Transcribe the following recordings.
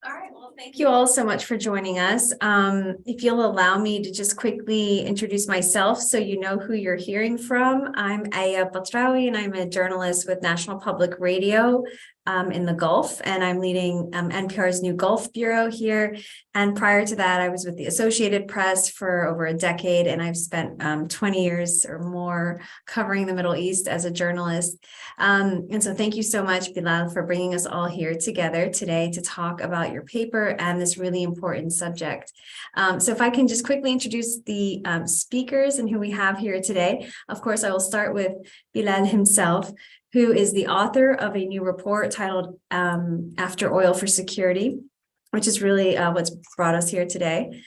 All right, well, thank you all so much for joining us. If you'll allow me to just quickly introduce myself so you know who you're hearing from. I'm Aya Batrawi, and I'm a journalist with National Public Radio in the Gulf, and I'm leading NPR's new Gulf Bureau here. And prior to that, I was with the Associated Press for over a decade, and I've spent 20 years or more covering the Middle East as a journalist. And so thank you so much, Bilal, for bringing us all here together today to talk about your paper and this really important subject. So if I can just quickly introduce the speakers and who we have here today. Of course, I will start with Bilal himself, who is the author of a new report titled After Oil for Security, which is really what's brought us here today.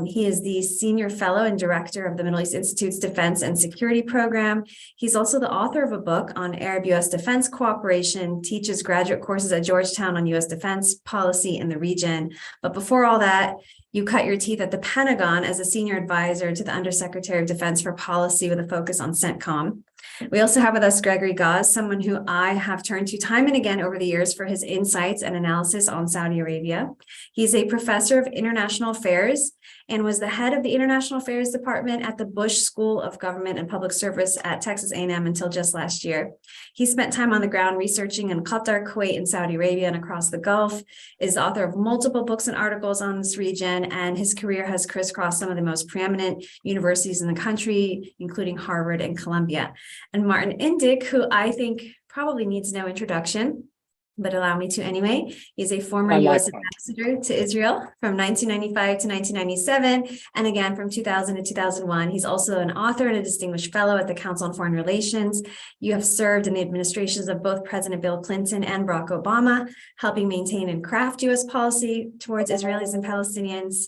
He is the Senior Fellow and Director of the Middle East Institute's Defense and Security Program. He's also the author of a book on Arab-U.S. defense cooperation, teaches graduate courses at Georgetown on U.S. defense policy in the region. But before all that, you cut your teeth at the Pentagon as a senior advisor to the Undersecretary of Defense for Policy with a focus on CENTCOM. We also have with us Gregory Gause, someone who I have turned to time and again over the years for his insights and analysis on Saudi Arabia. He's a professor of international affairs and was the head of the International Affairs Department at the Bush School of Government and Public Service at Texas A&M until just last year. He spent time on the ground researching in Qatar, Kuwait, and Saudi Arabia and across the Gulf, is the author of multiple books and articles on this region, and his career has crisscrossed some of the most preeminent universities in the country, including Harvard and Columbia. And Martin Indyk, who I think probably needs no introduction, but allow me to anyway. He's a former U.S. ambassador to Israel from 1995 to 1997, and again from 2000 to 2001. He's also an author and a distinguished fellow at the Council on Foreign Relations. You have served in the administrations of both President Bill Clinton and Barack Obama, helping maintain and craft U.S. policy towards Israelis and Palestinians,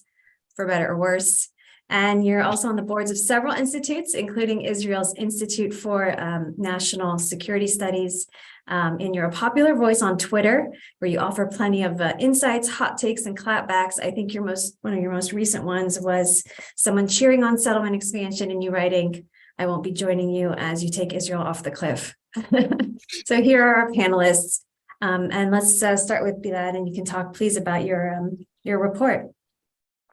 for better or worse. And you're also on the boards of several institutes, including Israel's Institute for National Security Studies. And you're a popular voice on Twitter, where you offer plenty of insights, hot takes, and clapbacks. I think one of your most recent ones was someone cheering on settlement expansion and you writing, "I won't be joining you as you take Israel off the cliff." So here are our panelists. And let's start with Bilal, and you can talk, please, about your report.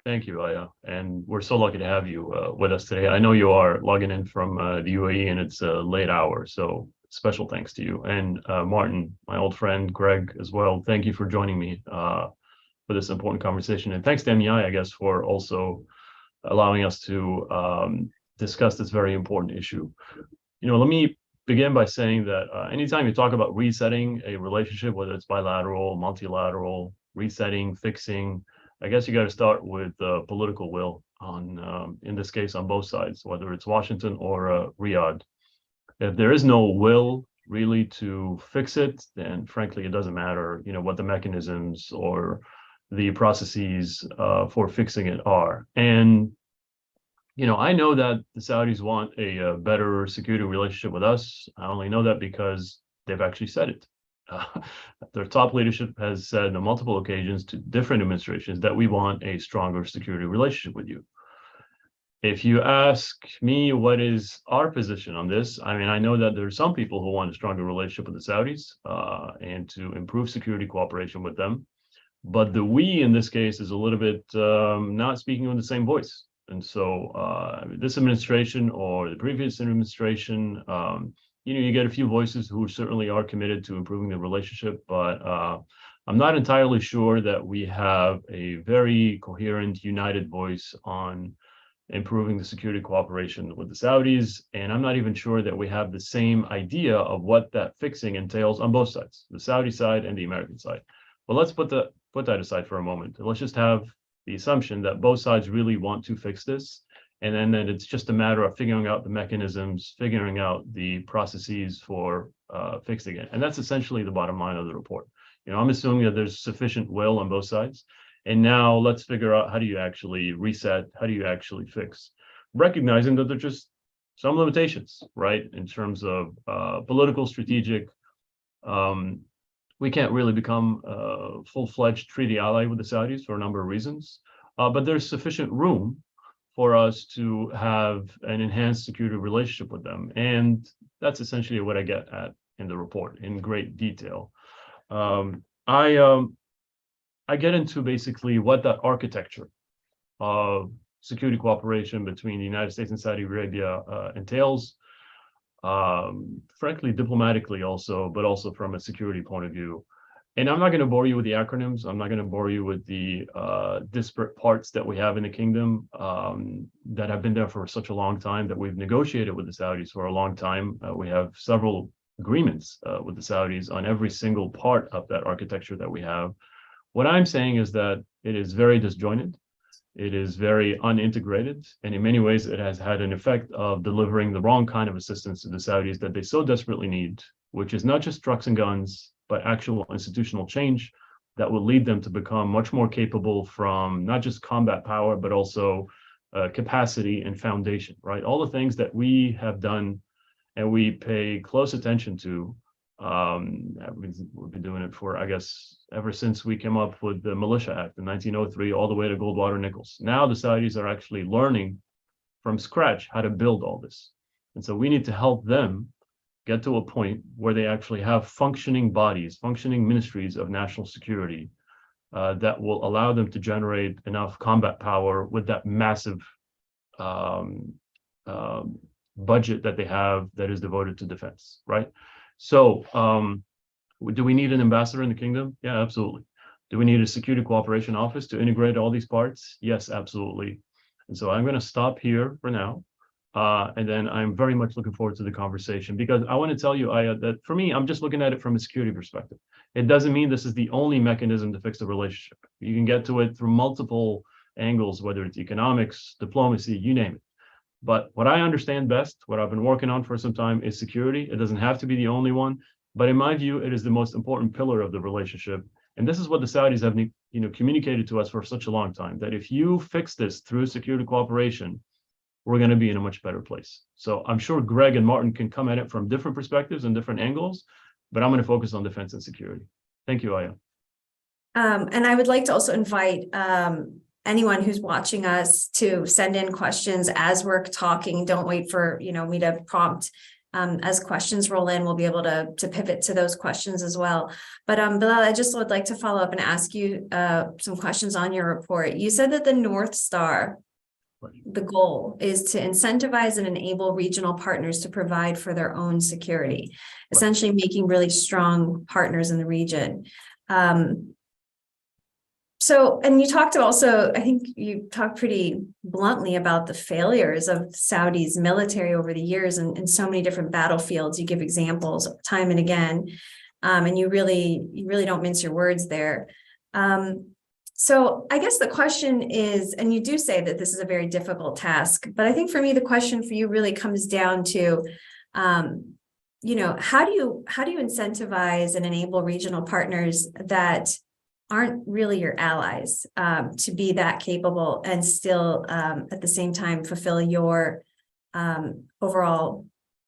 Thank you, Aya. And we're so lucky to have you with us today. I know you are logging in from the UAE and it's a late hour, so special thanks to you. And Martin, my old friend, Greg as well, thank you for joining me for this important conversation. And thanks to MEI, I guess, for also allowing us to discuss this very important issue. Let me begin by saying that anytime you talk about resetting a relationship, whether it's bilateral, multilateral, resetting, fixing, I guess you got to start with political will on, in this case, on both sides, whether it's Washington or Riyadh. If there is no will really to fix it, then frankly, it doesn't matter, what the mechanisms or the processes for fixing it are. And, I know that the Saudis want a better security relationship with us. I only know that because they've actually said it. Their top leadership has said on multiple occasions to different administrations that we want a stronger security relationship with you. If you ask me what is our position on this, I know that there are some people who want a stronger relationship with the Saudis and to improve security cooperation with them. But the we in this case is a little bit not speaking with the same voice. And so this administration or the previous administration, you get a few voices who certainly are committed to improving the relationship, but I'm not entirely sure that we have a very coherent, united voice on improving the security cooperation with the Saudis. And I'm not even sure that we have the same idea of what that fixing entails on both sides, the Saudi side and the American side. But let's put that aside for a moment. Let's just have the assumption that both sides really want to fix this. And then it's just a matter of figuring out the mechanisms, figuring out the processes for fixing it. And that's essentially the bottom line of the report. I'm assuming that there's sufficient will on both sides. And now let's figure out, how do you actually reset? How do you actually fix? Recognizing that there's just some limitations, right? In terms of political, strategic, we can't really become a full-fledged treaty ally with the Saudis for a number of reasons. But there's sufficient room for us to have an enhanced security relationship with them. And that's essentially what I get at in the report in great detail. I get into basically what that architecture of security cooperation between the United States and Saudi Arabia entails, frankly, diplomatically also, but also from a security point of view. And I'm not going to bore you with the acronyms. I'm not going to bore you with the disparate parts that we have in the kingdom that have been there for such a long time, that we've negotiated with the Saudis for a long time. We have several agreements with the Saudis on every single part of that architecture that we have. What I'm saying is that it is very disjointed. It is very unintegrated, and in many ways, it has had an effect of delivering the wrong kind of assistance to the Saudis that they so desperately need, which is not just trucks and guns, but actual institutional change that will lead them to become much more capable from not just combat power, but also capacity and foundation, right? All the things that we have done and we pay close attention to. We've been doing it for, I guess, ever since we came up with the Militia Act in 1903, all the way to Goldwater Nichols. Now the Saudis are actually learning from scratch how to build all this. And so we need to help them get to a point where they actually have functioning bodies, functioning ministries of national security that will allow them to generate enough combat power with that massive budget that they have that is devoted to defense, right? So do we need an ambassador in the kingdom? Yeah, absolutely. Do we need a security cooperation office to integrate all these parts? Yes, absolutely. And so I'm going to stop here for now. And then I'm very much looking forward to the conversation, because I want to tell you, Aya, that for me, I'm just looking at it from a security perspective. It doesn't mean this is the only mechanism to fix the relationship. You can get to it through multiple angles, whether it's economics, diplomacy, you name it. But what I understand best, what I've been working on for some time, is security. It doesn't have to be the only one, but in my view, it is the most important pillar of the relationship. And this is what the Saudis have, communicated to us for such a long time, that if you fix this through security cooperation, we're going to be in a much better place. So I'm sure Greg and Martin can come at it from different perspectives and different angles, but I'm going to focus on defense and security. Thank you, Aya. And I would like to also invite anyone who's watching us to send in questions as we're talking. Don't wait for me to prompt. As questions roll in, we'll be able to pivot to those questions as well. But Bilal, I just would like to follow up and ask you some questions on your report. You said that the North Star, the goal, is to incentivize and enable regional partners to provide for their own security, essentially making really strong partners in the region. And you talked also, I think you talked pretty bluntly about the failures of Saudi's military over the years in so many different battlefields. You give examples time and again, and you really don't mince your words there. So I guess the question is, and you do say that this is a very difficult task, but I think for me, the question for you really comes down to, how do you incentivize and enable regional partners that aren't really your allies to be that capable and still at the same time fulfill your overall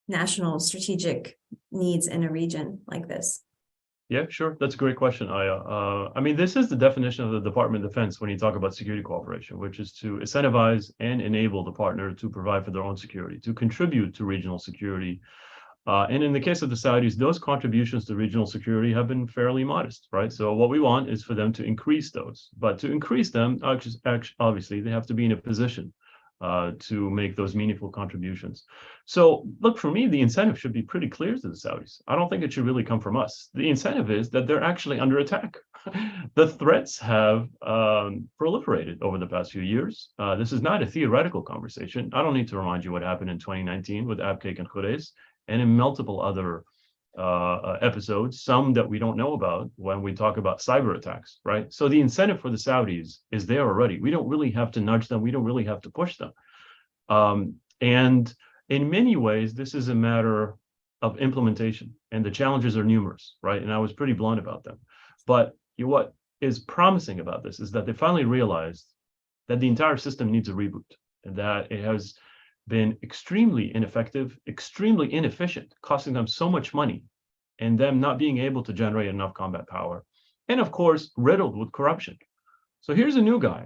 national strategic needs in a region like this? Yeah, sure. That's a great question, Aya. I mean, this is the definition of the Department of Defense when you talk about security cooperation, which is to incentivize and enable the partner to provide for their own security, to contribute to regional security. And in the case of the Saudis, those contributions to regional security have been fairly modest, right? So what we want is for them to increase those. But to increase them, obviously, they have to be in a position to make those meaningful contributions. So look, for me, the incentive should be pretty clear to the Saudis. I don't think it should really come from us. The incentive is that they're actually under attack. The threats have proliferated over the past few years. This is not a theoretical conversation. I don't need to remind you what happened in 2019 with Abqaiq and Khurais, and in multiple other episodes, some that we don't know about when we talk about cyber attacks, right? So the incentive for the Saudis is there already. We don't really have to nudge them. We don't really have to push them. And in many ways, this is a matter of implementation, and the challenges are numerous, right? And I was pretty blunt about them. But what is promising about this is that they finally realized that the entire system needs a reboot, and that it has been extremely ineffective, extremely inefficient, costing them so much money, and them not being able to generate enough combat power, and of course, riddled with corruption. So here's a new guy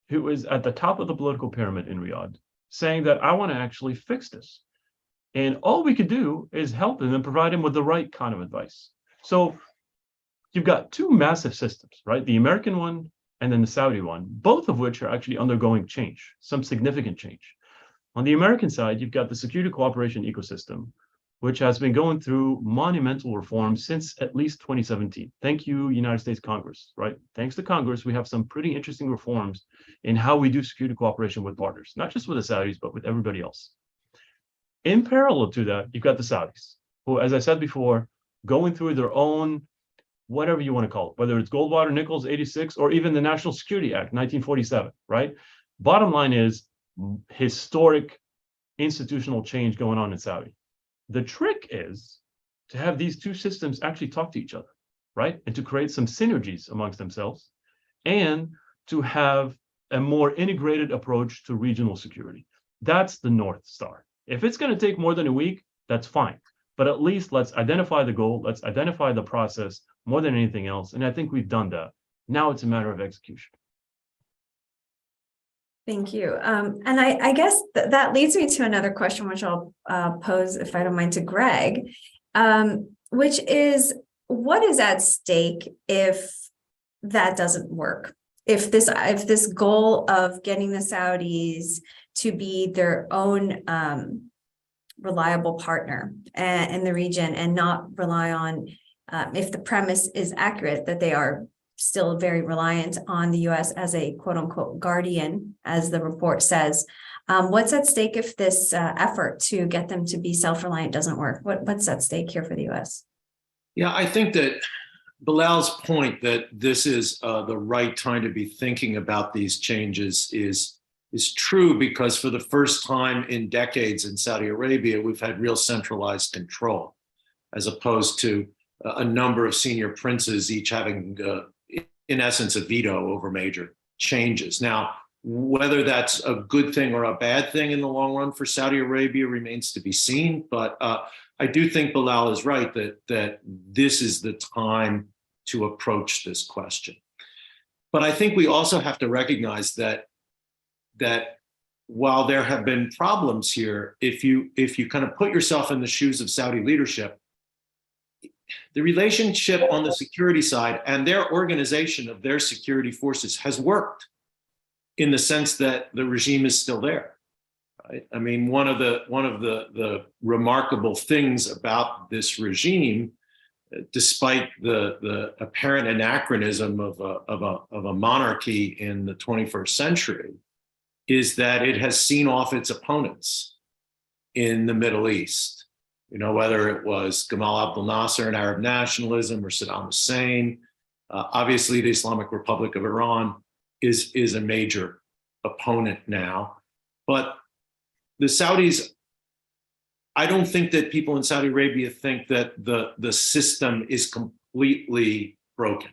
who is at the top of the political pyramid in Riyadh, saying that I want to actually fix this. And all we could do is help him and provide him with the right kind of advice. So you've got two massive systems, right? The American one and then the Saudi one, both of which are actually undergoing change, some significant change. On the American side, you've got the security cooperation ecosystem, which has been going through monumental reforms since at least 2017. Thank you, United States Congress, right? Thanks to Congress, we have some pretty interesting reforms in how we do security cooperation with partners, not just with the Saudis, but with everybody else. In parallel to that, you've got the Saudis, who, as I said before, going through their own, whatever you want to call it, whether it's Goldwater, Nichols, 86, or even the National Security Act, 1947, right? Bottom line is historic institutional change going on in Saudi. The trick is to have these two systems actually talk to each other, right? And to create some synergies amongst themselves and to have a more integrated approach to regional security. That's the North Star. If it's going to take more than a week, that's fine. But at least let's identify the goal, let's identify the process more than anything else. And I think we've done that. Now it's a matter of execution. Thank you. And I guess that leads me to another question, which I'll pose, if I don't mind, to Greg, which is, what is at stake if that doesn't work? If this goal of getting the Saudis to be their own reliable partner in the region and not rely on, if the premise is accurate, that they are still very reliant on the U.S. as a quote unquote guardian, as the report says. What's at stake if this effort to get them to be self-reliant doesn't work? What's at stake here for the U.S.? Yeah, I think that Bilal's point that this is the right time to be thinking about these changes is true, because for the first time in decades in Saudi Arabia, we've had real centralized control, as opposed to a number of senior princes each having in essence, a veto over major changes. Now, whether that's a good thing or a bad thing in the long run for Saudi Arabia remains to be seen. But I do think Bilal is right that this is the time to approach this question. But I think we also have to recognize that while there have been problems here, if you kind of put yourself in the shoes of Saudi leadership, the relationship on the security side and their organization of their security forces has worked, in the sense that the regime is still there. Right? I mean, one of the remarkable things about this regime, despite the apparent anachronism of a monarchy in the 21st century, is that it has seen off its opponents in the Middle East. You know, whether it was Gamal Abdel Nasser and Arab nationalism or Saddam Hussein. Obviously, the Islamic Republic of Iran is a major opponent now. But the Saudis, I don't think that people in Saudi Arabia think that the system is completely broken.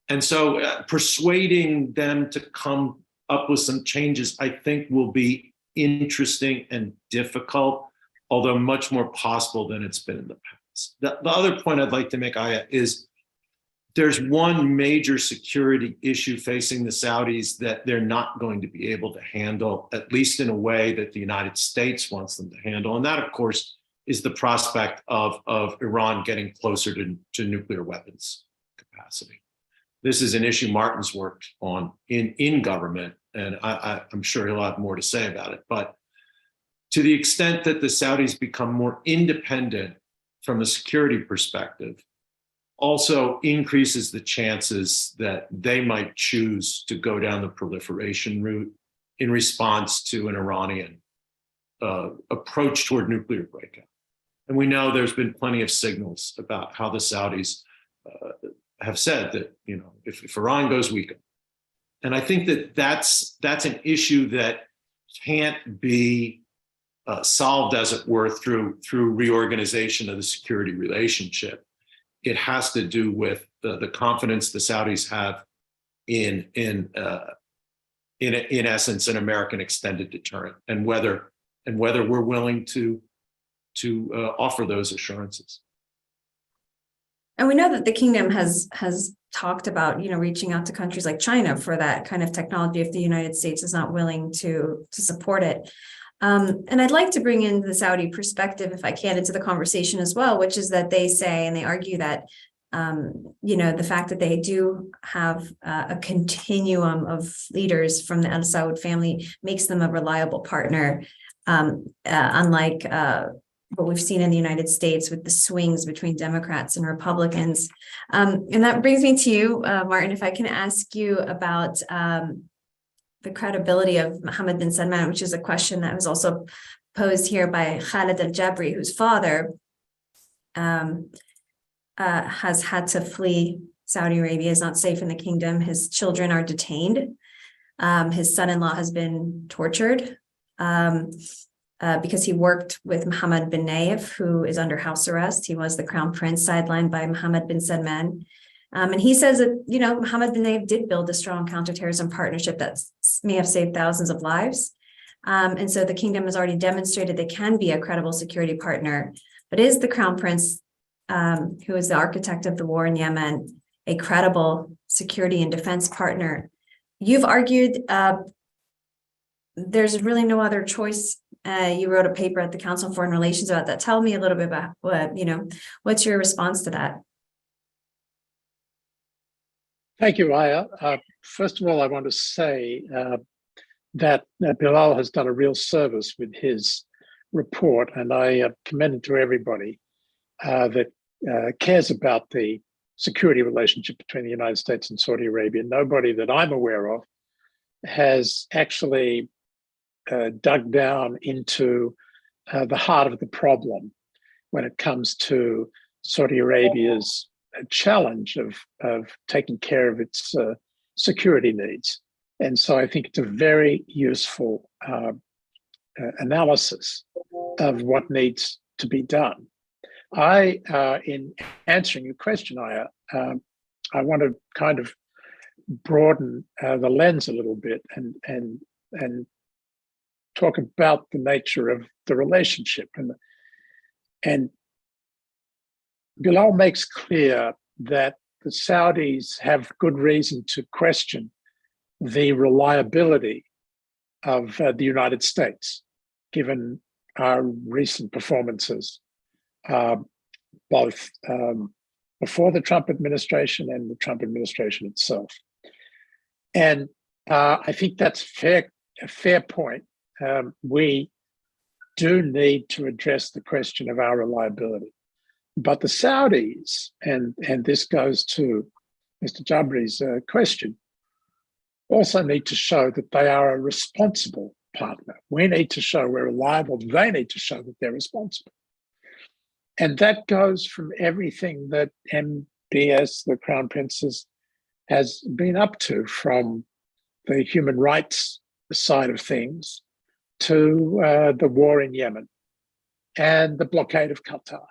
And so persuading them to come up with some changes, I think, will be interesting and difficult, although much more possible than it's been in the past. The other point I'd like to make, Aya, is there's one major security issue facing the Saudis that they're not going to be able to handle, at least in a way that the United States wants them to handle. And that, of course, is the prospect of Iran getting closer to nuclear weapons capacity. This is an issue Martin's worked on in government, and I'm sure he'll have more to say about it. But to the extent that the Saudis become more independent from a security perspective, also increases the chances that they might choose to go down the proliferation route in response to an Iranian approach toward nuclear breakout. And we know there's been plenty of signals about how the Saudis have said that, you know, if Iran goes, we go. And I think that that's an issue that can't be solved, as it were, through reorganization of the security relationship. It has to do with the confidence the Saudis have in essence, an American extended deterrent, and whether we're willing to offer those assurances. And we know that the kingdom has talked about, you know, reaching out to countries like China for that kind of technology if the United States is not willing to support it. And I'd like to bring in the Saudi perspective, if I can, into the conversation as well, which is that they say, and they argue that The fact that they do have a continuum of leaders from the Al Saud family makes them a reliable partner, unlike what we've seen in the United States with the swings between Democrats and Republicans. And that brings me to you, Martin, if I can ask you about the credibility of Muhammad bin Salman, which is a question that was also posed here by Khalid al-Jabri, whose father has had to flee Saudi Arabia, is not safe in the kingdom. His children are detained. His son-in-law has been tortured because he worked with Muhammad bin Nayef, who is under house arrest. He was the crown prince sidelined by Muhammad bin Salman. And he says that, Muhammad bin Nayef did build a strong counterterrorism partnership that may have saved thousands of lives. And so the kingdom has already demonstrated they can be a credible security partner. But is the crown prince, who is the architect of the war in Yemen, a credible security and defense partner? You've argued there's really no other choice. You wrote a paper at the Council on Foreign Relations about that. Tell me a little bit about what's your response to that? Thank you, Aya. First of all, I want to say that Bilal has done a real service with his report, and I commend it to everybody that cares about the security relationship between the United States and Saudi Arabia. Nobody that I'm aware of has actually dug down into the heart of the problem when it comes to Saudi Arabia's challenge of taking care of its security needs. And so I think it's a very useful analysis of what needs to be done. In answering your question, Aya, I want to kind of broaden the lens a little bit and talk about the nature of the relationship. And Bilal makes clear that the Saudis have good reason to question the reliability of the United States, given our recent performances, both before the Trump administration and the Trump administration itself. And I think that's a fair point. We do need to address the question of our reliability. But the Saudis, and this goes to Mr. Jabri's question, also need to show that they are a responsible partner. We need to show we're reliable. They need to show that they're responsible. And that goes from everything that MBS, the Crown Prince, has been up to, from the human rights side of things to the war in Yemen and the blockade of Qatar.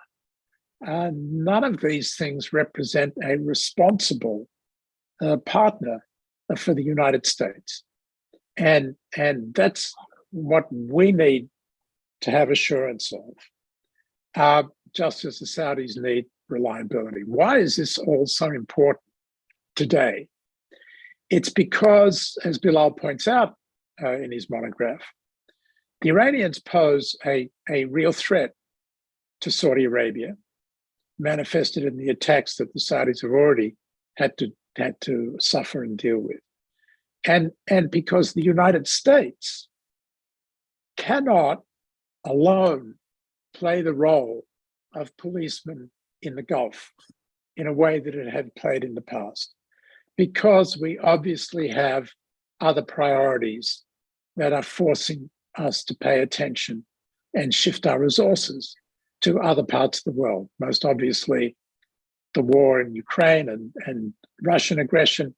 None of these things represent a responsible partner for the United States. And that's what we need to have assurance of, just as the Saudis need reliability. Why is this all so important today? It's because, as Bilal points out in his monograph, the Iranians pose a real threat to Saudi Arabia, manifested in the attacks that the Saudis have already had to suffer and deal with. And because the United States cannot alone play the role of policeman in the Gulf in a way that it had played in the past, because we obviously have other priorities that are forcing us to pay attention and shift our resources to other parts of the world, most obviously the war in Ukraine and Russian aggression,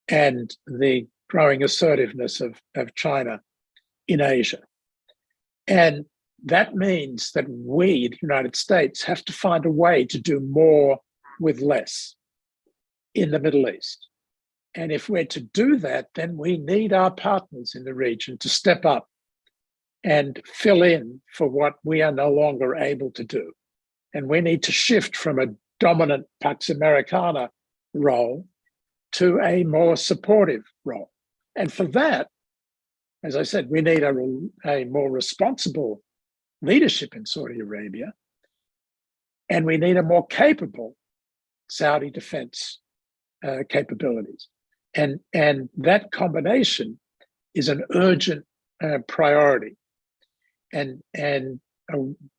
and the growing assertiveness of China in Asia. And that means that we, the United States, have to find a way to do more with less in the Middle East. And if we're to do that, then we need our partners in the region to step up and fill in for what we are no longer able to do. And we need to shift from a dominant Pax Americana role to a more supportive role. And for that, as I said, we need a more responsible leadership in Saudi Arabia, and we need a more capable Saudi defense capabilities. And that combination is an urgent priority. And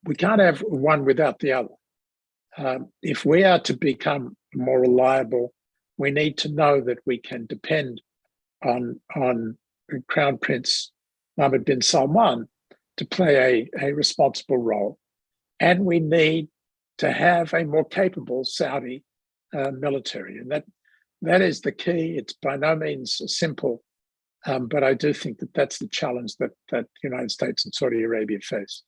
we can't have one without the other. If we are to become more reliable, we need to know that we can depend on Crown Prince Muhammad bin Salman to play a responsible role. And we need to have a more capable Saudi military. And that is the key. It's by no means simple, but I do think that that's the challenge that the United States and Saudi Arabia face.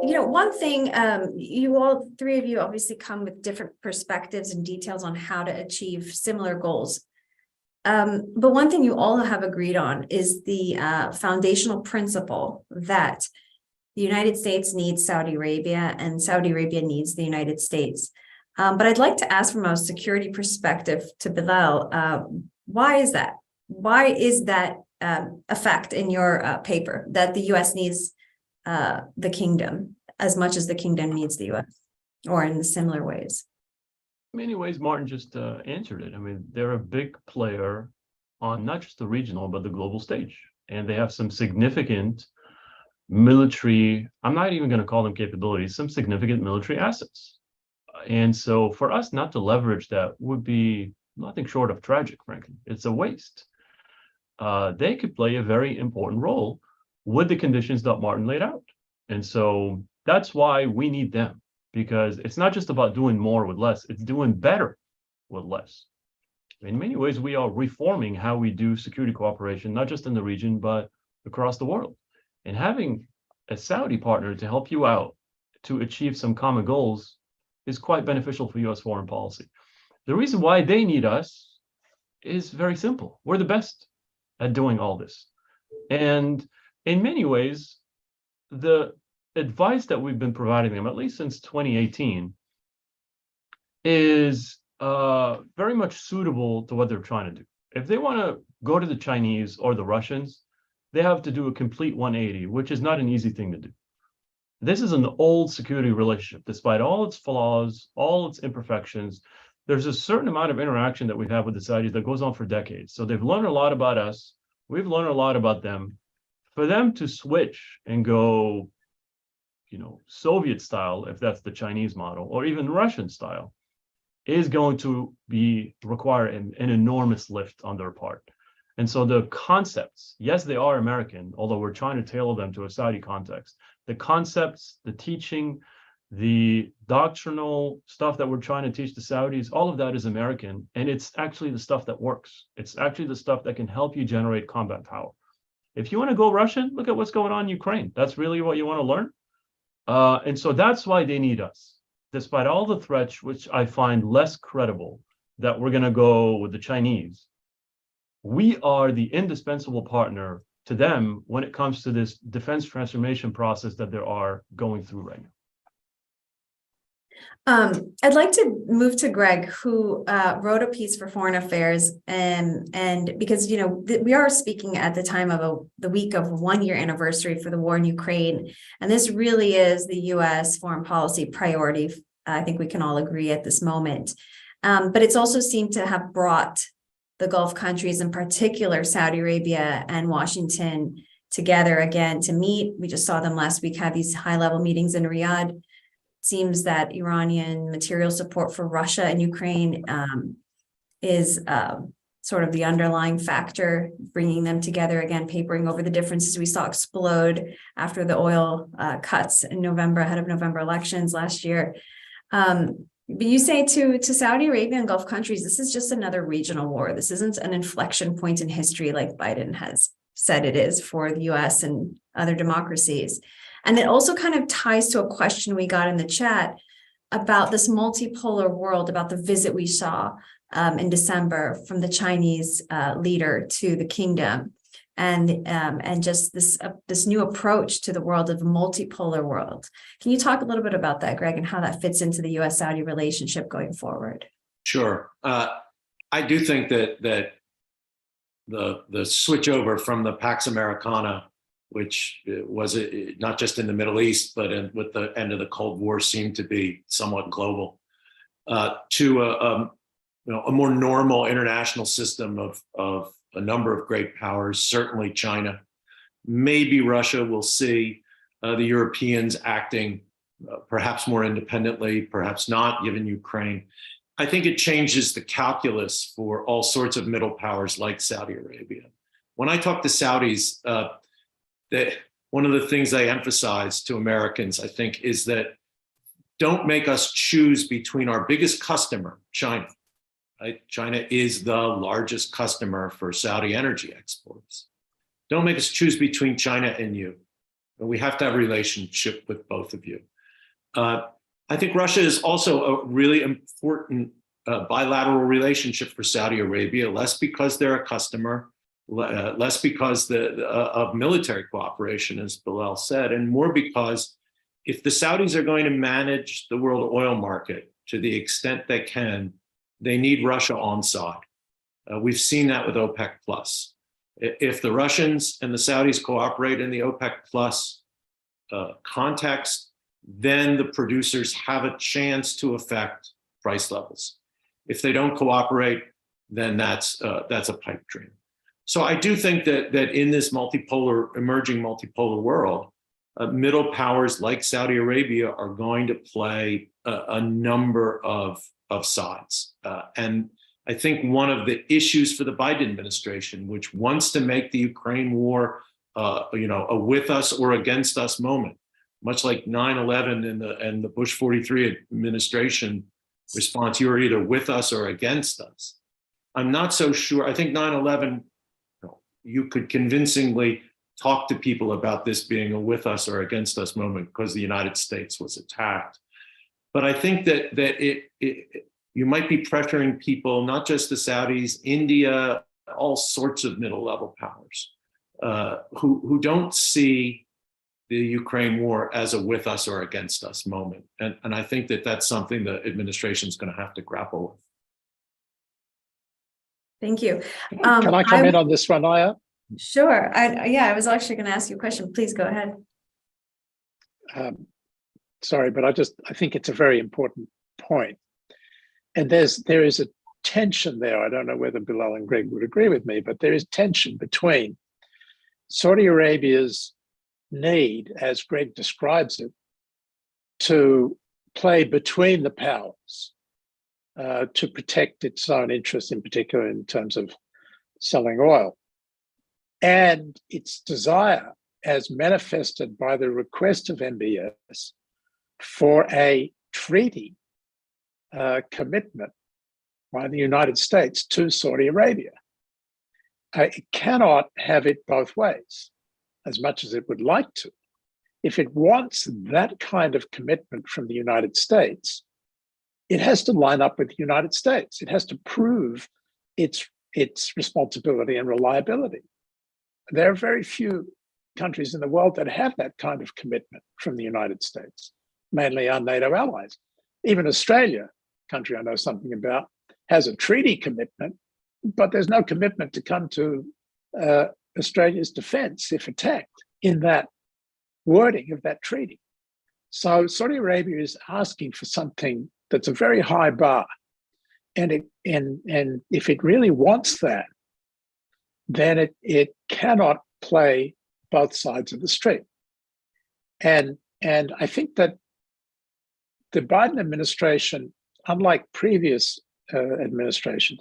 You know, one thing, you all, three of you obviously come with different perspectives and details on how to achieve similar goals. But one thing you all have agreed on is the foundational principle that the United States needs Saudi Arabia and Saudi Arabia needs the United States. But I'd like to ask from a security perspective to Bilal, why is that? Why is that a fact in your paper that the US needs the kingdom as much as the kingdom needs the US, or in similar ways? In many ways, Martin just answered it. I mean, they're a big player on not just the regional, but the global stage. And they have some significant military, I'm not even going to call them capabilities, some significant military assets. And so for us not to leverage that would be nothing short of tragic, frankly. It's a waste. They could play a very important role with the conditions that Martin laid out. And so that's why we need them, because it's not just about doing more with less, it's doing better with less. In many ways, we are reforming how we do security cooperation, not just in the region, but across the world. And having a Saudi partner to help you out to achieve some common goals is quite beneficial for US foreign policy. The reason why they need us is very simple. We're the best at doing all this. And in many ways, the advice that we've been providing them, at least since 2018, is very much suitable to what they're trying to do. If they want to go to the Chinese or the Russians, they have to do a complete 180, which is not an easy thing to do. This is an old security relationship. Despite all its flaws, all its imperfections, there's a certain amount of interaction that we've had with the Saudis that goes on for decades. So they've learned a lot about us. We've learned a lot about them. For them to switch and go, Soviet style, if that's the Chinese model, or even Russian style, is going to require an enormous lift on their part. And so the concepts, yes, they are American, although we're trying to tailor them to a Saudi context. The concepts, the teaching, the doctrinal stuff that we're trying to teach the Saudis, all of that is American. And it's actually the stuff that works. It's actually the stuff that can help you generate combat power. If you want to go Russian, look at what's going on in Ukraine. That's really what you want to learn. And so that's why they need us. Despite all the threats, which I find less credible, that we're going to go with the Chinese, we are the indispensable partner to them when it comes to this defense transformation process that they are going through right now. I'd like to move to Greg, who wrote a piece for Foreign Affairs, and because we are speaking at the time of the week of 1 year anniversary for the war in Ukraine, and this really is the U.S. foreign policy priority. I think we can all agree at this moment, but it's also seemed to have brought the Gulf countries, in particular Saudi Arabia and Washington, together again to meet. We just saw them last week have these high-level meetings in Riyadh. Seems that Iranian material support for Russia and Ukraine is sort of the underlying factor, bringing them together again, papering over the differences we saw explode after the oil cuts in November, ahead of November elections last year. But you say to Saudi Arabia and Gulf countries, this is just another regional war. This isn't an inflection point in history like Biden has said it is for the US and other democracies. And it also kind of ties to a question we got in the chat about this multipolar world, about the visit we saw in December from the Chinese leader to the kingdom, and just this new approach to the world of a multipolar world. Can you talk a little bit about that, Greg, and how that fits into the U.S.-Saudi relationship going forward? Sure. I do think that the switch over from the Pax Americana, which was not just in the Middle East, but with the end of the Cold War, seemed to be somewhat global, to a more normal international system of a number of great powers, certainly China, maybe Russia. We'll see the Europeans acting perhaps more independently, perhaps not, given Ukraine. I think it changes the calculus for all sorts of middle powers like Saudi Arabia. When I talk to Saudis, one of the things I emphasize to Americans, I think, is that don't make us choose between our biggest customer, China. Right? China is the largest customer for Saudi energy exports. Don't make us choose between China and you. We have to have a relationship with both of you. I think Russia is also a really important bilateral relationship for Saudi Arabia, less because they're a customer, less because of military cooperation, as Bilal said, and more because if the Saudis are going to manage the world oil market to the extent they can, they need Russia on side. We've seen that with OPEC Plus. If the Russians and the Saudis cooperate in the OPEC Plus context, then the producers have a chance to affect price levels. If they don't cooperate, then that's a pipe dream. So I do think that in this emerging multipolar world, middle powers like Saudi Arabia are going to play a number of sides. And I think one of the issues for the Biden administration, which wants to make the Ukraine war a with us or against us moment, much like 9/11 and the Bush 43 administration response, you're either with us or against us. I'm not so sure. I think 9/11, you could convincingly talk to people about this being a with us or against us moment because the United States was attacked. But I think that you might be pressuring people, not just the Saudis, India, all sorts of middle level powers who don't see the Ukraine war as a with us or against us moment. And I think that that's something the administration is going to have to grapple with. Thank you. Can I comment on this one, Aya? Sure. I was actually going to ask you a question. Please go ahead. Sorry, but I think it's a very important point. And there is a tension there. I don't know whether Bilal and Greg would agree with me, but there is tension between Saudi Arabia's need, as Greg describes it, to play between the powers to protect its own interests, in particular in terms of selling oil, and its desire, as manifested by the request of MBS, for a treaty commitment by the United States to Saudi Arabia. It cannot have it both ways, as much as it would like to. If it wants that kind of commitment from the United States, it has to line up with the United States. It has to prove its responsibility and reliability. There are very few countries in the world that have that kind of commitment from the United States, mainly our NATO allies. Even Australia, a country I know something about, has a treaty commitment, but there's no commitment to come to Australia's defense if attacked in that wording of that treaty. So Saudi Arabia is asking for something that's a very high bar. And if it really wants that, then it cannot play both sides of the street. And I think that the Biden administration, unlike previous administrations,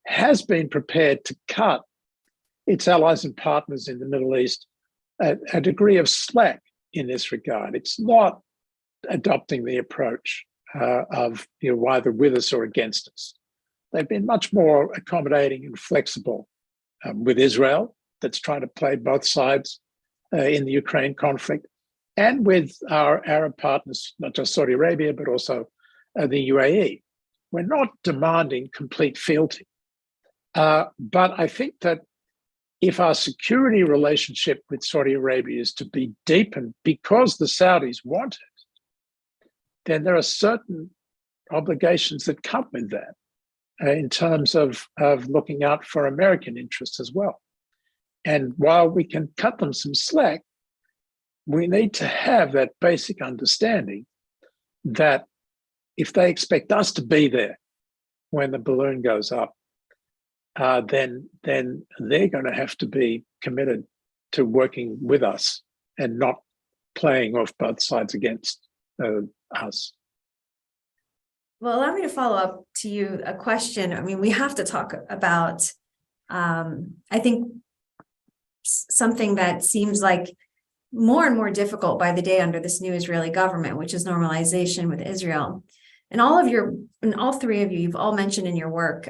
has been prepared to cut its allies and partners in the Middle East a degree of slack in this regard. It's not adopting the approach of either with us or against us. They've been much more accommodating and flexible with Israel, that's trying to play both sides in the Ukraine conflict, and with our Arab partners, not just Saudi Arabia, but also the UAE. We're not demanding complete fealty. But I think that if our security relationship with Saudi Arabia is to be deepened because the Saudis want it, then there are certain obligations that come with that in terms of looking out for American interests as well. And while we can cut them some slack, we need to have that basic understanding that if they expect us to be there when the balloon goes up, then they're going to have to be committed to working with us and not playing off both sides against us. Well, allow me to follow up to you a question. I mean, we have to talk about, I think, something that seems like more and more difficult by the day under this new Israeli government, which is normalization with Israel. And all three of you, you've all mentioned in your work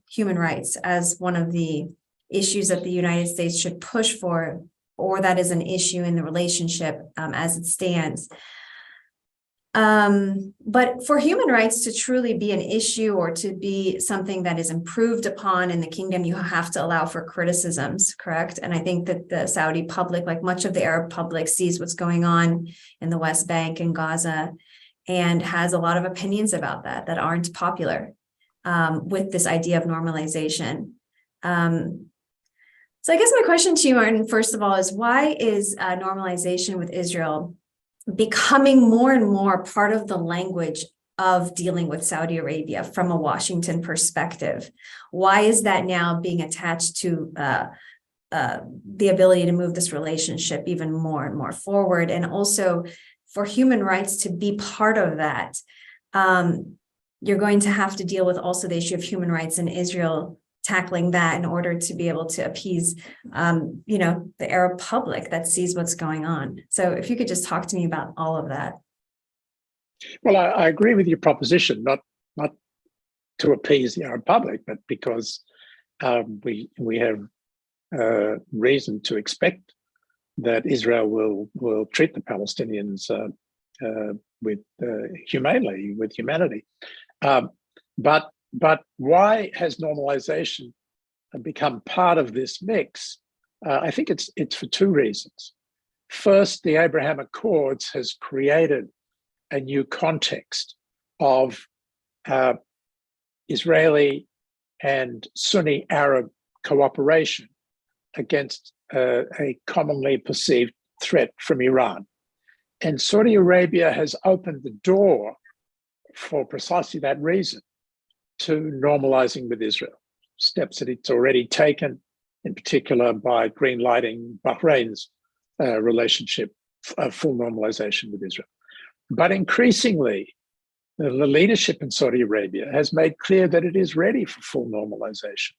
human rights as one of the issues that the United States should push for, or that is an issue in the relationship as it stands. But for human rights to truly be an issue or to be something that is improved upon in the kingdom, you have to allow for criticisms, correct? And I think that the Saudi public, like much of the Arab public, sees what's going on in the West Bank and Gaza and has a lot of opinions about that aren't popular with this idea of normalization. So I guess my question to you, Martin, first of all, is why is normalization with Israel becoming more and more part of the language of dealing with Saudi Arabia from a Washington perspective? Why is that now being attached to the ability to move this relationship even more and more forward? And also for human rights to be part of that, you're going to have to deal with also the issue of human rights in Israel, tackling that in order to be able to appease, the Arab public that sees what's going on. So if you could just talk to me about all of that. Well, I agree with your proposition, not to appease the Arab public, but because we have reason to expect that Israel will treat the Palestinians with humanely, with humanity. But why has normalization become part of this mix? I think it's for two reasons. First, the Abraham Accords has created a new context of Israeli and Sunni Arab cooperation against a commonly perceived threat from Iran. And Saudi Arabia has opened the door for precisely that reason to normalizing with Israel, steps that it's already taken, in particular by greenlighting Bahrain's relationship, full normalization with Israel. But increasingly, the leadership in Saudi Arabia has made clear that it is ready for full normalization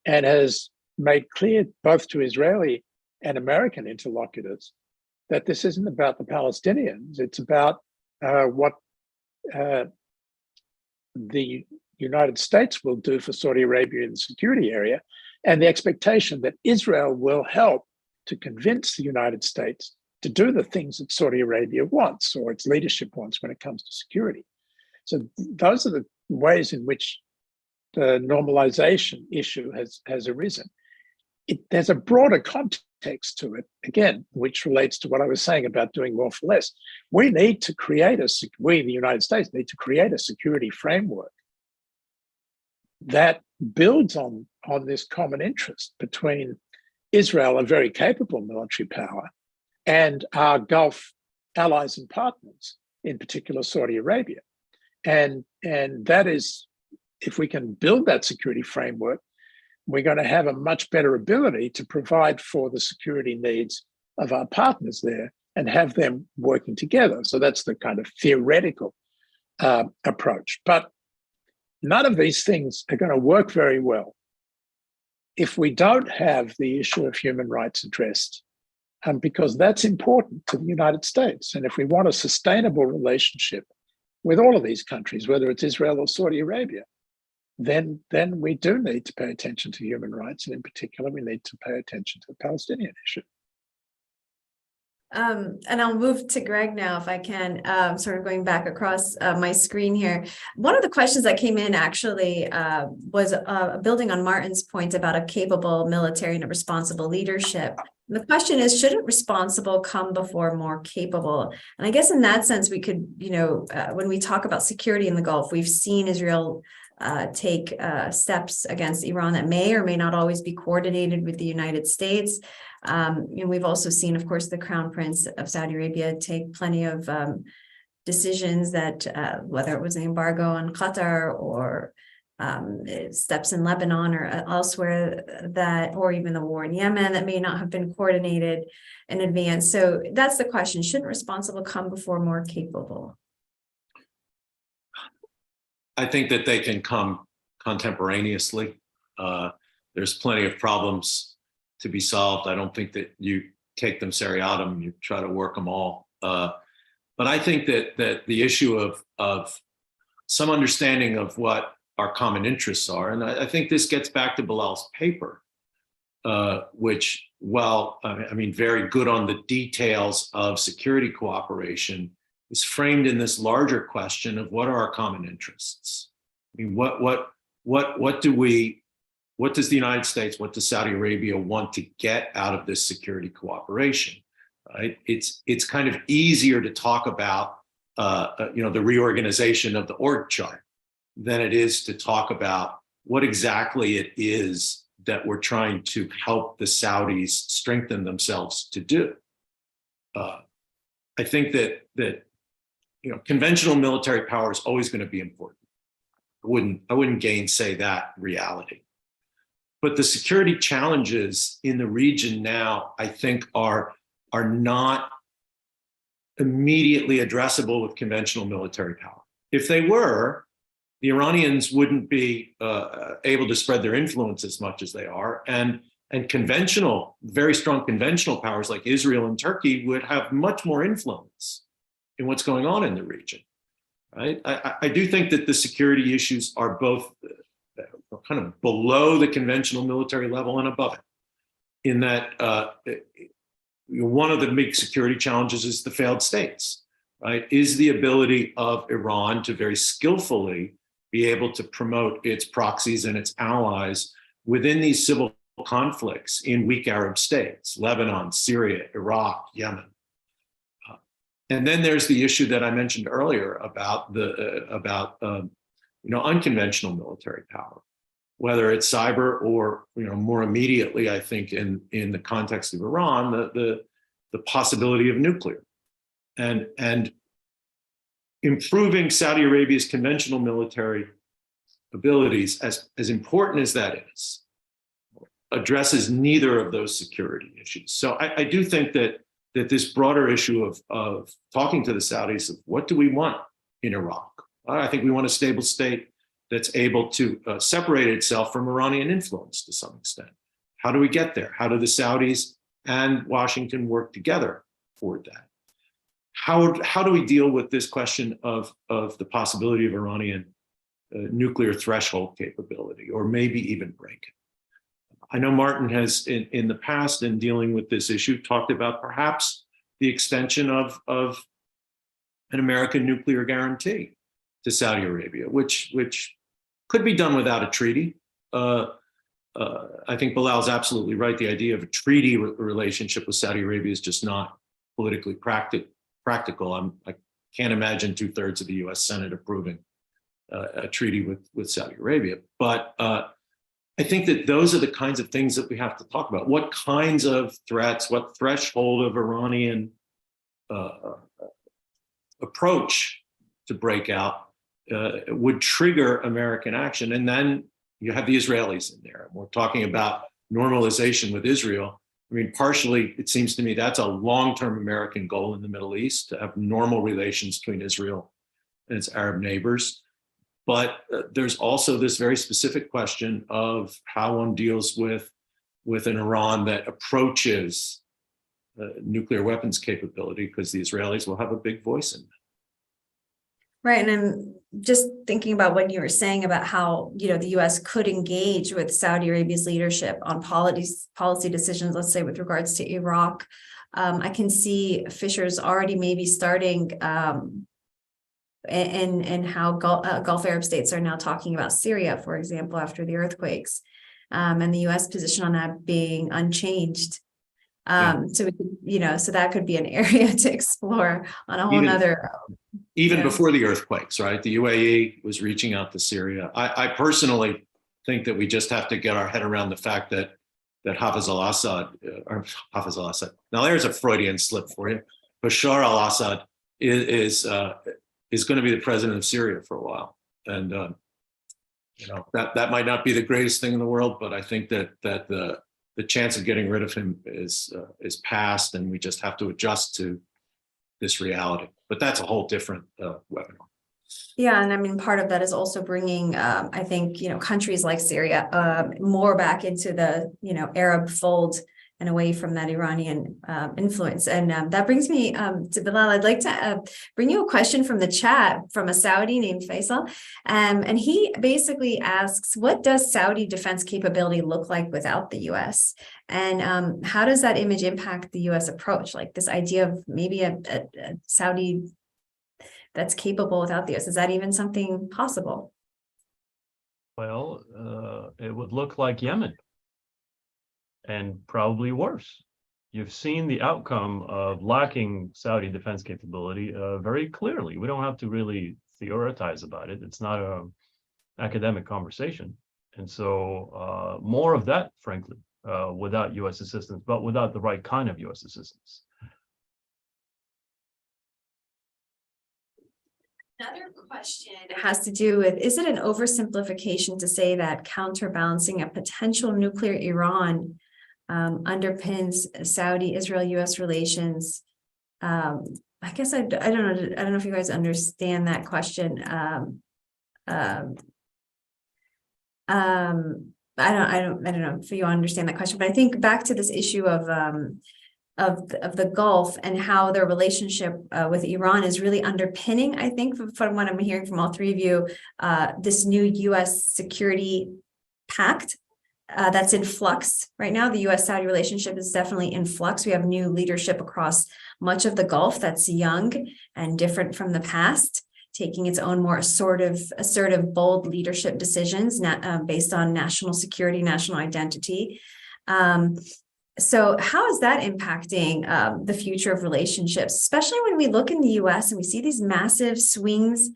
and has made clear both to Israeli and American interlocutors that this isn't about the Palestinians, it's about what the United States will do for Saudi Arabia in the security area, and the expectation that Israel will help to convince the United States to do the things that Saudi Arabia wants or its leadership wants when it comes to security. So those are the ways in which the normalization issue has arisen. There's a broader context to it, again, which relates to what I was saying about doing more for less. We, the United States, need to create a security framework that builds on this common interest between Israel, a very capable military power, and our Gulf allies and partners, in particular Saudi Arabia. And that is, if we can build that security framework, we're going to have a much better ability to provide for the security needs of our partners there and have them working together. So that's the kind of theoretical approach. But none of these things are going to work very well if we don't have the issue of human rights addressed, because that's important to the United States. And if we want a sustainable relationship with all of these countries, whether it's Israel or Saudi Arabia, then we do need to pay attention to human rights. And in particular, we need to pay attention to the Palestinian issue. And I'll move to Greg now, if I can, sort of going back across my screen here. One of the questions that came in actually was building on Martin's point about a capable military and a responsible leadership. And the question is, shouldn't responsible come before more capable? And I guess in that sense, we could, when we talk about security in the Gulf, we've seen Israel take steps against Iran that may or may not always be coordinated with the United States. We've also seen, of course, the Crown Prince of Saudi Arabia take plenty of decisions that whether it was an embargo on Qatar or steps in Lebanon or elsewhere that, or even the war in Yemen that may not have been coordinated in advance. So that's the question. Shouldn't responsible come before more capable? I think that they can come contemporaneously. There's plenty of problems to be solved. I don't think that you take them seriatim, you try to work them all. But I think that the issue of some understanding of what our common interests are, and I think this gets back to Bilal's paper, which, while I mean, very good on the details of security cooperation, is framed in this larger question of what are our common interests? I mean, what does the United States, what does Saudi Arabia want to get out of this security cooperation? Right? It's kind of easier to talk about the reorganization of the org chart than it is to talk about what exactly it is that we're trying to help the Saudis strengthen themselves to do. I think that conventional military power is always going to be important. I wouldn't gainsay that reality. But the security challenges in the region now, I think, are not immediately addressable with conventional military power. If they were, the Iranians wouldn't be able to spread their influence as much as they are, and very strong conventional powers like Israel and Turkey would have much more influence in what's going on in the region. Right? I do think that the security issues are both kind of below the conventional military level and above it, in that one of the big security challenges is the failed states, right? Is the ability of Iran to very skillfully be able to promote its proxies and its allies within these civil conflicts in weak Arab states, Lebanon, Syria, Iraq, Yemen. And then there's the issue that I mentioned earlier about unconventional military power, whether it's cyber or more immediately, I think in the context of Iran, the possibility of nuclear, and improving Saudi Arabia's conventional military abilities, as important as that is, addresses neither of those security issues. So I do think that this broader issue of talking to the Saudis of what do we want in Iraq? I think we want a stable state that's able to separate itself from Iranian influence to some extent. How do we get there? How do the Saudis and Washington work together toward that? How do we deal with this question of the possibility of Iranian nuclear threshold capability, or maybe even break it? I know Martin has, in the past, in dealing with this issue, talked about perhaps the extension of an American nuclear guarantee to Saudi Arabia, which could be done without a treaty. I think Bilal's absolutely right. The idea of a treaty relationship with Saudi Arabia is just not politically practical. I can't imagine 2/3 of the U.S. Senate approving a treaty with Saudi Arabia. But I think that those are the kinds of things that we have to talk about. What kinds of threats, what threshold of Iranian approach to break out would trigger American action? And then you have the Israelis in there. We're talking about normalization with Israel. I mean, partially, it seems to me that's a long-term American goal in the Middle East, to have normal relations between Israel and its Arab neighbors. But there's also this very specific question of how one deals with an Iran that approaches nuclear weapons capability, because the Israelis will have a big voice in that. Right. And I'm just thinking about what you were saying about how, the U.S. could engage with Saudi Arabia's leadership on policy decisions, let's say with regards to Iraq. I can see fissures already maybe starting and how Gulf Arab states are now talking about Syria, for example, after the earthquakes, and the U.S. position on that being unchanged. So we could, so that could be an area to explore on a whole nother. Even before the earthquakes, right? The UAE was reaching out to Syria. I personally think that we just have to get our head around the fact that Hafez al-Assad, now there's a Freudian slip for you. Bashar al-Assad is going to be the president of Syria for a while. And that might not be the greatest thing in the world, but I think that the chance of getting rid of him is past, and we just have to adjust to this reality. But that's a whole different webinar. Yeah, and I mean, part of that is also bringing, I think, countries like Syria more back into the, Arab fold and away from that Iranian influence. And that brings me to Bilal. I'd like to bring you a question from the chat from a Saudi named Faisal. And he basically asks, what does Saudi defense capability look like without the US? And how does that image impact the US approach? Like this idea of maybe a Saudi that's capable without the US. Is that even something possible? Well, it would look like Yemen, and probably worse. You've seen the outcome of lacking Saudi defense capability very clearly. We don't have to really theorize about it. It's not an academic conversation. And so more of that, frankly, without US assistance, but without the right kind of US assistance. Another question has to do with, is it an oversimplification to say that counterbalancing a potential nuclear Iran underpins Saudi-Israel-US relations? I guess I don't know. I don't know if you guys understand that question. I don't know if you understand that question, but I think back to this issue of the Gulf and how their relationship with Iran is really underpinning, I think, from what I'm hearing from all three of you, this new U.S. security pact that's in flux right now. The U.S.-Saudi relationship is definitely in flux. We have new leadership across much of the Gulf that's young and different from the past, taking its own more assertive, bold leadership decisions based on national security, national identity. So how is that impacting the future of relationships, especially when we look in the US and we see these massive swings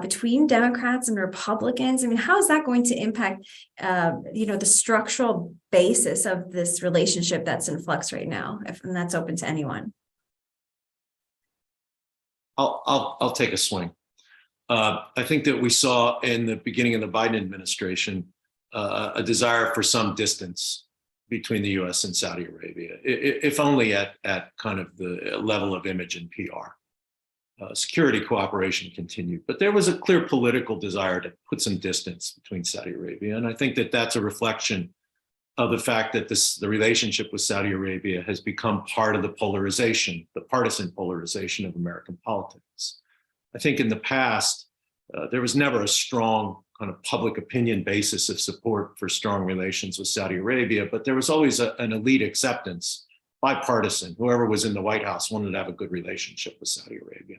between Democrats and Republicans? I mean, how is that going to impact, the structural basis of this relationship that's in flux right now? And that's open to anyone. I'll take a swing. I think that we saw in the beginning of the Biden administration a desire for some distance between the US and Saudi Arabia, if only at kind of the level of image and PR. Security cooperation continued, but there was a clear political desire to put some distance between Saudi Arabia. And I think that that's a reflection of the fact that the relationship with Saudi Arabia has become part of the polarization, the partisan polarization of American politics. I think in the past, there was never a strong kind of public opinion basis of support for strong relations with Saudi Arabia, but there was always an elite acceptance, bipartisan. Whoever was in the White House wanted to have a good relationship with Saudi Arabia.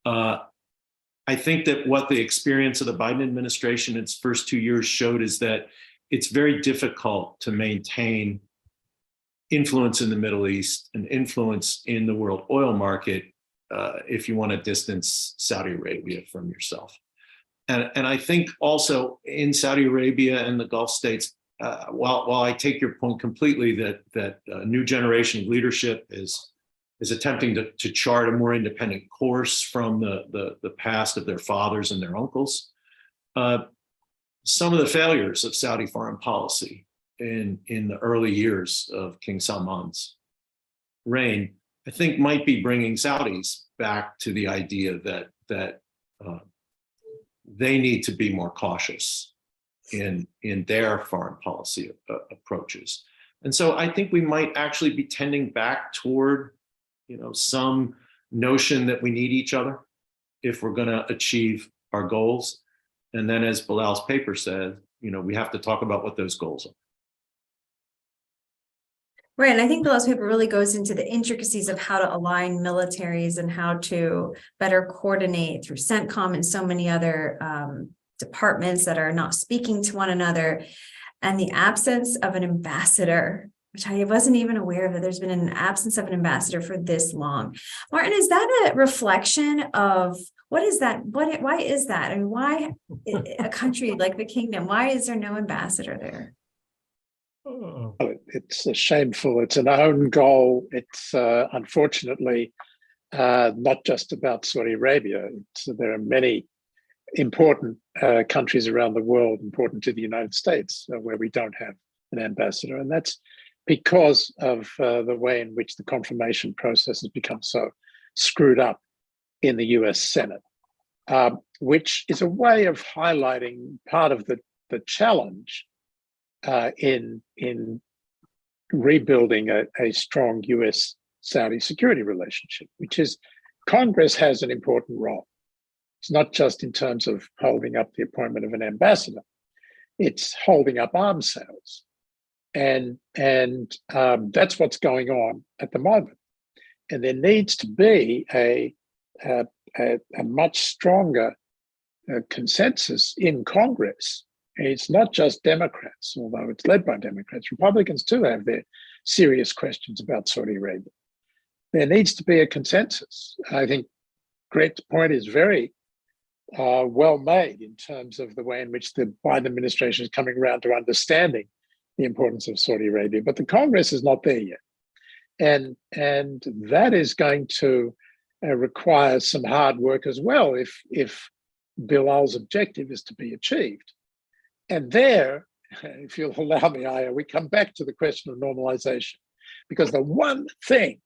I think that what the experience of the Biden administration in its first 2 years showed is that it's very difficult to maintain influence in the Middle East and influence in the world oil market if you want to distance Saudi Arabia from yourself. And I think also in Saudi Arabia and the Gulf states, while I take your point completely that a new generation of leadership is attempting to chart a more independent course from the past of their fathers and their uncles, some of the failures of Saudi foreign policy in the early years of King Salman's reign, I think might be bringing Saudis back to the idea that they need to be more cautious in their foreign policy approaches. And so I think we might actually be tending back toward, some notion that we need each other if we're going to achieve our goals. And then, as Bilal's paper said, we have to talk about what those goals are. Right, and I think Bilal's paper really goes into the intricacies of how to align militaries and how to better coordinate through CENTCOM and so many other departments that are not speaking to one another, and the absence of an ambassador, which I wasn't even aware of, that there's been an absence of an ambassador for this long. Martin, is that a reflection of what is that? Why is that? And why a country like the Kingdom, why is there no ambassador there? It's shameful. It's an own goal. It's unfortunately not just about Saudi Arabia. There are many important countries around the world, important to the United States, where we don't have an ambassador. And that's because of the way in which the confirmation process has become so screwed up in the US Senate, which is a way of highlighting part of the challenge in rebuilding a strong US-Saudi security relationship, which is Congress has an important role. It's not just in terms of holding up the appointment of an ambassador, it's holding up arms sales. And that's what's going on at the moment. And there needs to be a much stronger consensus in Congress. And it's not just Democrats, although it's led by Democrats. Republicans too have their serious questions about Saudi Arabia. There needs to be a consensus. I think Greg's point is very well made in terms of the way in which the Biden administration is coming around to understanding the importance of Saudi Arabia, but the Congress is not there yet. And that is going to require some hard work as well if Bilal's objective is to be achieved. And there, if you'll allow me, Aya, we come back to the question of normalization, because the one thing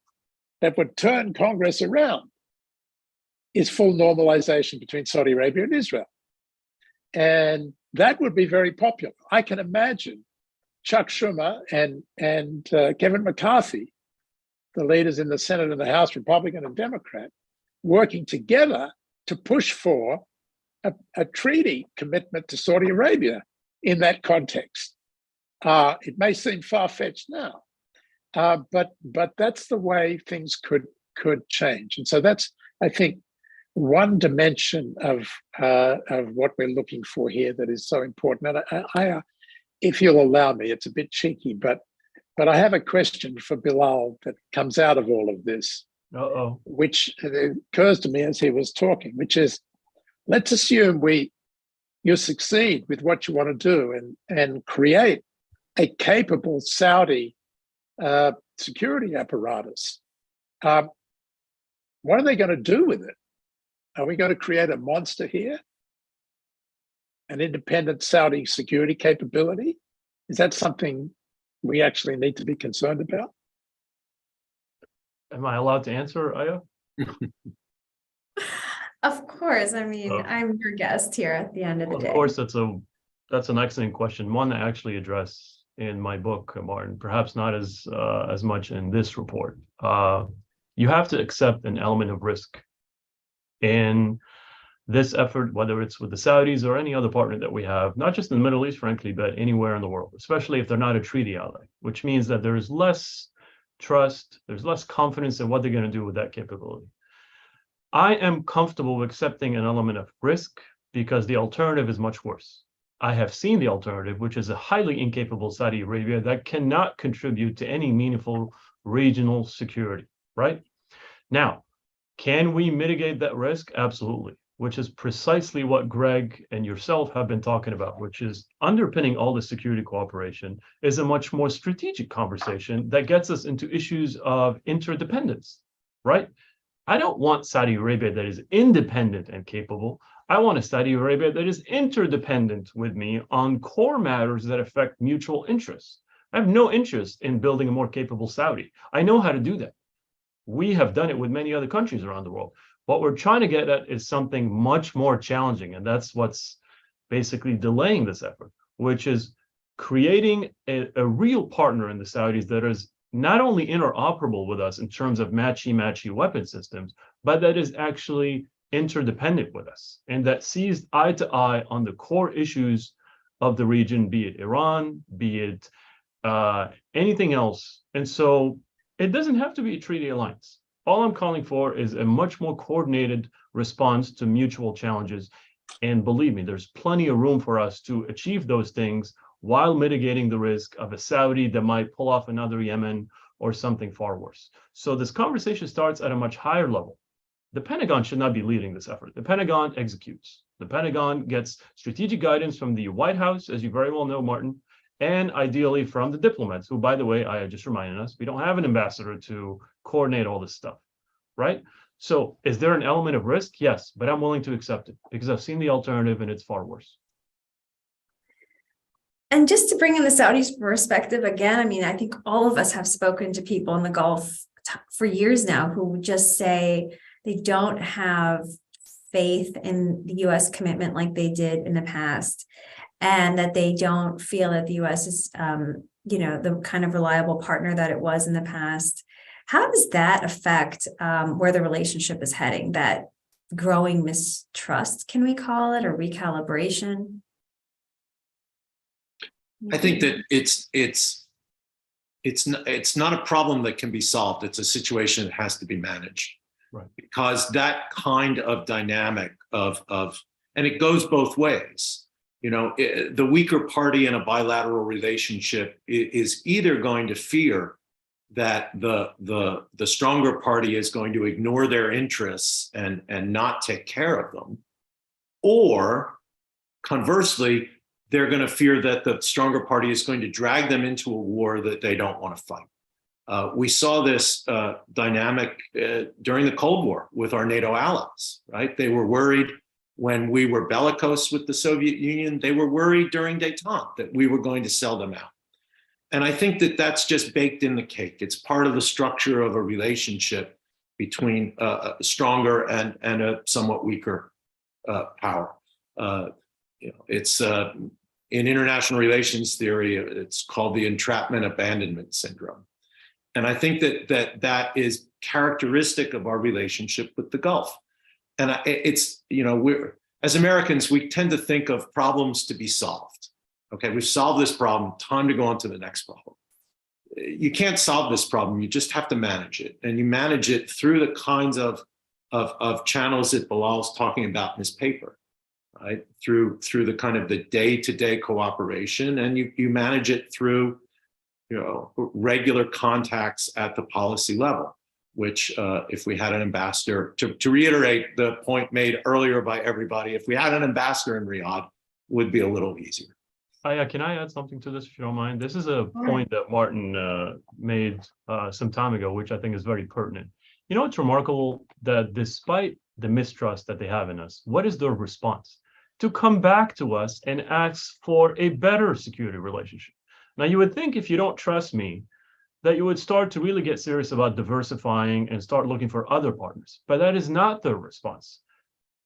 that would turn Congress around is full normalization between Saudi Arabia and Israel. And that would be very popular. I can imagine Chuck Schumer and Kevin McCarthy, the leaders in the Senate and the House, Republican and Democrat, working together to push for a treaty commitment to Saudi Arabia in that context. It may seem far-fetched now, but that's the way things could change. And so that's, I think, one dimension of what we're looking for here that is so important. And I if you'll allow me, it's a bit cheeky, but I have a question for Bilal that comes out of all of this, which occurs to me as he was talking, which is, let's assume you succeed with what you want to do and create a capable Saudi security apparatus. What are they going to do with it? Are we going to create a monster here? An independent Saudi security capability? Is that something we actually need to be concerned about? Am I allowed to answer, Aya? Of course. I mean, I'm your guest here at the end of the day. Of course, that's an excellent question. One I actually address in my book, Martin, perhaps not as much in this report. You have to accept an element of risk in this effort, whether it's with the Saudis or any other partner that we have, not just in the Middle East, frankly, but anywhere in the world, especially if they're not a treaty ally, which means that there's less trust, there's less confidence in what they're going to do with that capability. I am comfortable with accepting an element of risk because the alternative is much worse. I have seen the alternative, which is a highly incapable Saudi Arabia that cannot contribute to any meaningful regional security, right? Now, can we mitigate that risk? Absolutely, which is precisely what Greg and yourself have been talking about, which is underpinning all the security cooperation is a much more strategic conversation that gets us into issues of interdependence, right? I don't want Saudi Arabia that is independent and capable. I want a Saudi Arabia that is interdependent with me on core matters that affect mutual interests. I have no interest in building a more capable Saudi. I know how to do that. We have done it with many other countries around the world. What we're trying to get at is something much more challenging, and that's what's basically delaying this effort, which is creating a real partner in the Saudis that is not only interoperable with us in terms of matchy-matchy weapon systems, but that is actually interdependent with us and that sees eye to eye on the core issues of the region, be it Iran, be it anything else. And so it doesn't have to be a treaty alliance. All I'm calling for is a much more coordinated response to mutual challenges. And believe me, there's plenty of room for us to achieve those things while mitigating the risk of a Saudi that might pull off another Yemen or something far worse. So this conversation starts at a much higher level. The Pentagon should not be leading this effort. The Pentagon executes. The Pentagon gets strategic guidance from the White House, as you very well know, Martin, and ideally from the diplomats, who, by the way, I just reminded us, we don't have an ambassador to coordinate all this stuff, right? So is there an element of risk? Yes, but I'm willing to accept it because I've seen the alternative and it's far worse. And just to bring in the Saudis' perspective again, I mean, I think all of us have spoken to people in the Gulf for years now who would just say they don't have faith in the U.S. commitment like they did in the past, and that they don't feel that the U.S. is, the kind of reliable partner that it was in the past. How does that affect where the relationship is heading? That growing mistrust, can we call it, or recalibration? I think that it's not a problem that can be solved. It's a situation that has to be managed, right? Because that kind of dynamic of and it goes both ways. The weaker party in a bilateral relationship is either going to fear that the stronger party is going to ignore their interests and not take care of them, or conversely, they're going to fear that the stronger party is going to drag them into a war that they don't want to fight. We saw this dynamic during the Cold War with our NATO allies, right? They were worried when we were bellicose with the Soviet Union. They were worried during détente that we were going to sell them out. And I think that that's just baked in the cake. It's part of the structure of a relationship between a stronger and a somewhat weaker power. It's in international relations theory, it's called the entrapment abandonment syndrome. And I think that is characteristic of our relationship with the Gulf. And we're, as Americans, we tend to think of problems to be solved. Okay, we've solved this problem, time to go on to the next problem. You can't solve this problem, you just have to manage it. And you manage it through the kinds of channels that Bilal's talking about in his paper. Right, through the kind of the day-to-day cooperation, and you manage it through regular contacts at the policy level, which if we had an ambassador, to reiterate the point made earlier by everybody, if we had an ambassador in Riyadh, would be a little easier. Can I add something to this, if you don't mind? This is a point that Martin made some time ago, which I think is very pertinent. It's remarkable that despite the mistrust that they have in us, what is their response? To come back to us and ask for a better security relationship. Now, you would think if you don't trust me, that you would start to really get serious about diversifying and start looking for other partners. But that is not their response.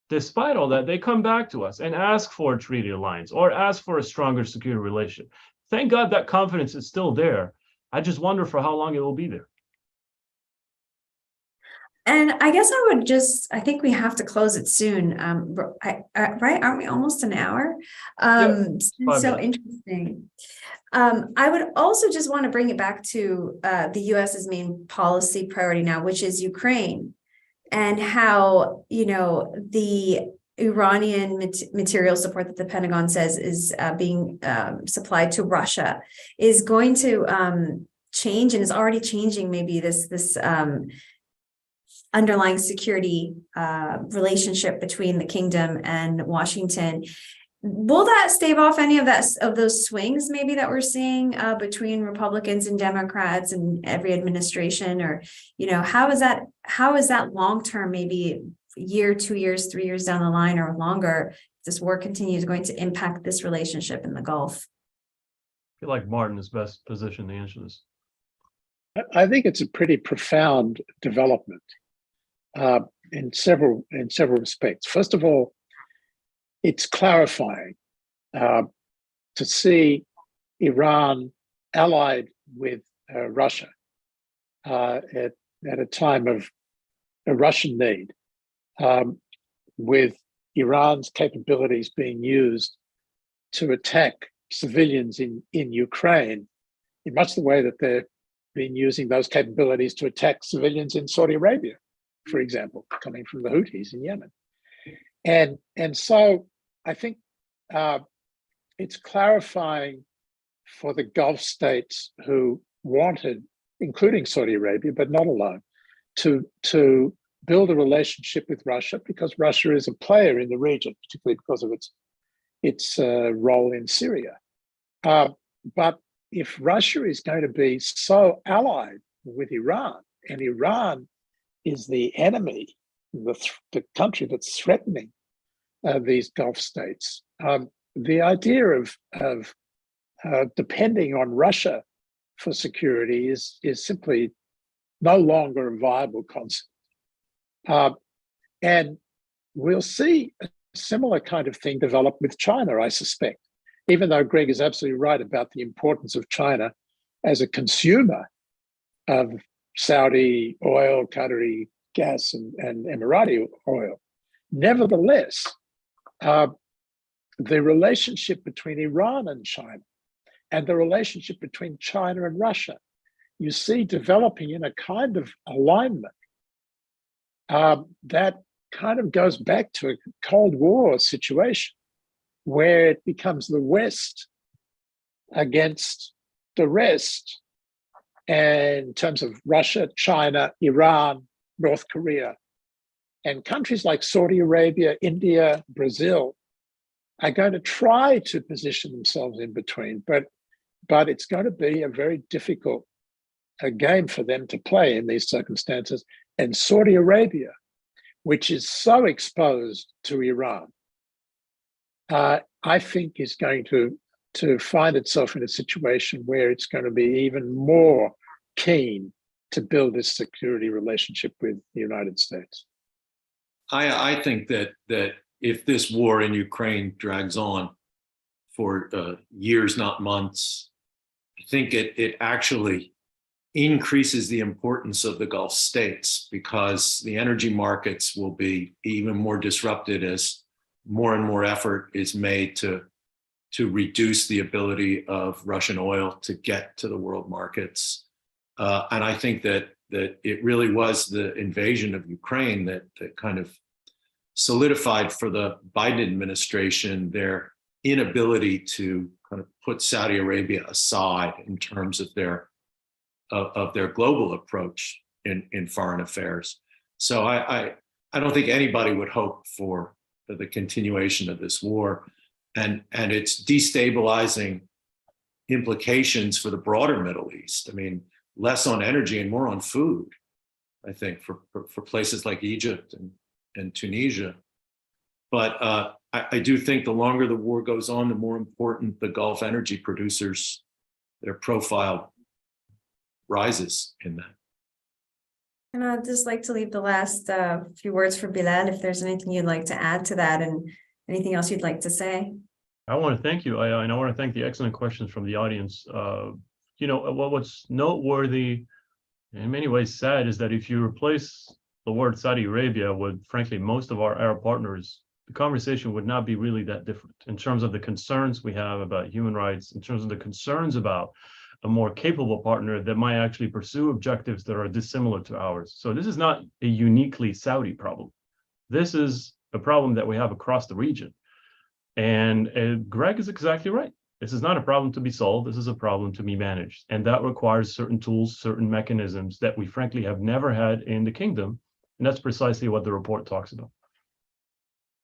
Despite all that, they come back to us and ask for a treaty alliance or ask for a stronger security relationship. Thank God that confidence is still there. I just wonder for how long it will be there. And I guess I think we have to close it soon. Right? Aren't we almost an hour? So interesting. I would also just want to bring it back to the US's main policy priority now, which is Ukraine, and how, the Iranian material support that the Pentagon says is being supplied to Russia is going to change, and is already changing maybe this underlying security relationship between the kingdom and Washington. Will that stave off any of those swings maybe that we're seeing between Republicans and Democrats in every administration? Or, how is that long term, maybe year, 2 years, 3 years down the line or longer, if this war continues, going to impact this relationship in the Gulf? I feel like Martin is best positioned to answer this. I think it's a pretty profound development in several respects. First of all, it's clarifying to see Iran allied with Russia at a time of a Russian need, with Iran's capabilities being used to attack civilians in Ukraine in much the way that they've been using those capabilities to attack civilians in Saudi Arabia, for example, coming from the Houthis in Yemen. And so I think it's clarifying for the Gulf states who wanted, including Saudi Arabia, but not alone, to build a relationship with Russia, because Russia is a player in the region, particularly because of its role in Syria. But if Russia is going to be so allied with Iran, and Iran is the enemy the country that's threatening these Gulf states. The idea of depending on Russia for security is simply no longer a viable concept. And we'll see a similar kind of thing develop with China, I suspect, even though Greg is absolutely right about the importance of China as a consumer of Saudi oil, Qatari gas, and Emirati oil. Nevertheless, the relationship between Iran and China and the relationship between China and Russia, you see developing in a kind of alignment that kind of goes back to a Cold War situation where it becomes the West against the rest in terms of Russia, China, Iran, North Korea. And countries like Saudi Arabia, India, Brazil are going to try to position themselves in between, but it's going to be a very difficult game for them to play in these circumstances. And Saudi Arabia, which is so exposed to Iran, I think is going to find itself in a situation where it's going to be even more keen to build this security relationship with the United States. I think that if this war in Ukraine drags on for years, not months, I think it actually increases the importance of the Gulf states, because the energy markets will be even more disrupted as more and more effort is made to reduce the ability of Russian oil to get to the world markets. And I think that it really was the invasion of Ukraine that kind of solidified for the Biden administration their inability to kind of put Saudi Arabia aside in terms of their global approach in foreign affairs. So I don't think anybody would hope for the continuation of this war and its destabilizing implications for the broader Middle East. I mean, less on energy and more on food, I think, for places like Egypt and Tunisia. But I do think the longer the war goes on, the more important the Gulf energy producers, their profile rises in that. And I'd just like to leave the last few words for Bilal, if there's anything you'd like to add to that and anything else you'd like to say. I want to thank you, Aya, and I want to thank the excellent questions from the audience. What's noteworthy, in many ways sad, is that if you replace the word Saudi Arabia with, frankly, most of our Arab partners, the conversation would not be really that different in terms of the concerns we have about human rights, in terms of the concerns about a more capable partner that might actually pursue objectives that are dissimilar to ours. So this is not a uniquely Saudi problem. This is a problem that we have across the region. And Greg is exactly right. This is not a problem to be solved. This is a problem to be managed. And that requires certain tools, certain mechanisms that we frankly have never had in the kingdom. And that's precisely what the report talks about.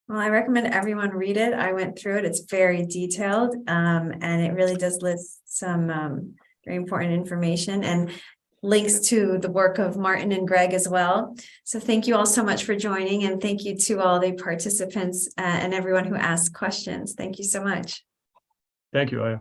Well, I recommend everyone read it. I went through it. It's very detailed, and it really does list some very important information and links to the work of Martin and Greg as well. So thank you all so much for joining, and thank you to all the participants and everyone who asked questions. Thank you so much. Thank you, Aya.